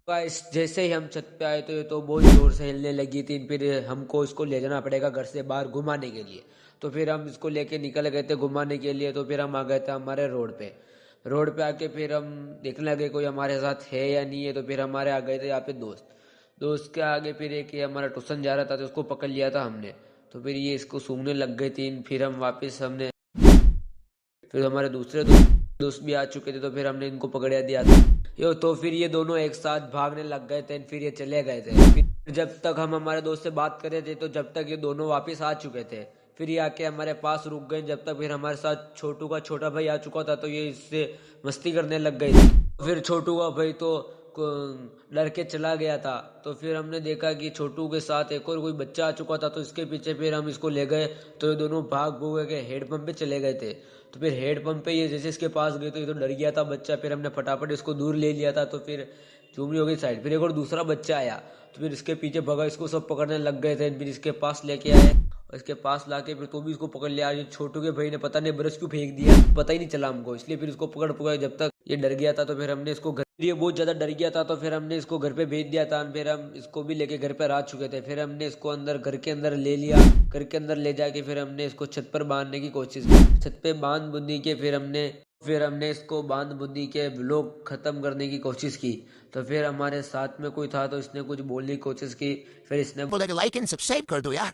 Guys जैसे ही हम छत पे आए तो ये तो बहुत जोर से हिलने लगी थी। फिर हमको इसको ले जाना पड़ेगा घर से बाहर घुमाने के लिए। तो फिर हम इसको लेके निकल गए थे घुमाने के लिए। तो फिर हम आ गए थे हमारे रोड पे आके फिर हम देखने लगे कोई हमारे साथ है या नहीं है। तो फिर हमारे आ गए थे यहाँ पे दोस्त के आगे फिर एक ये हमारा ट्यूशन जा रहा था तो उसको पकड़ लिया था हमने। तो फिर ये इसको सूंघने लग गई थी। फिर हम वापस हमने फिर हमारे दूसरे दोस्त भी आ चुके थे तो फिर हमने इनको पकड़ दिया था। तो फिर ये दोनों एक साथ भागने लग गए थे। फिर ये चले गए थे। फिर जब तक हम हमारे दोस्त से बात कर रहे थे तो जब तक ये दोनों वापस आ चुके थे फिर ये आके हमारे पास रुक गए। जब तक फिर हमारे साथ छोटू का छोटा भाई आ चुका था तो ये इससे मस्ती करने लग गई थी। फिर छोटू का भाई तो डर के चला गया था। तो फिर हमने देखा कि छोटू के साथ एक और कोई बच्चा आ चुका था तो इसके पीछे फिर हम इसको ले गए। तो ये दोनों भाग भूग के हेड पंप पे चले गए थे। तो फिर हेड पंप पे ये जैसे इसके पास गए तो ये तो डर गया था बच्चा। फिर हमने फटाफट इसको दूर ले लिया था। तो फिर चुमड़ी हो गई साइड। फिर एक और दूसरा बच्चा आया तो फिर इसके पीछे भगा इसको सब पकड़ने लग गए थे। फिर इसके पास लेके आए और इसके पास लाके फिर तो भी इसको पकड़ लिया। ये छोटू के भाई ने पता नहीं ब्रश क्यों फेंक दिया पता ही नहीं चला हमको। इसलिए फिर इसको पकड़ जब तक ये डर गया था तो फिर हमने इसको ये बहुत ज्यादा डर गया था तो फिर हमने इसको घर पे भेज दिया था। फिर हम इसको भी लेके घर पे आ चुके थे। फिर हमने इसको अंदर घर के अंदर ले लिया। घर के अंदर ले जाके फिर हमने इसको छत पर बांधने की कोशिश की। छत पे बांध बुंदी के फिर हमने इसको बांध बुंदी के व्लॉग खत्म करने की कोशिश की। तो फिर हमारे साथ में कोई था तो इसने कुछ बोलने की कोशिश की। फिर इसने लाइक एंड सब्सक्राइब कर दो यार।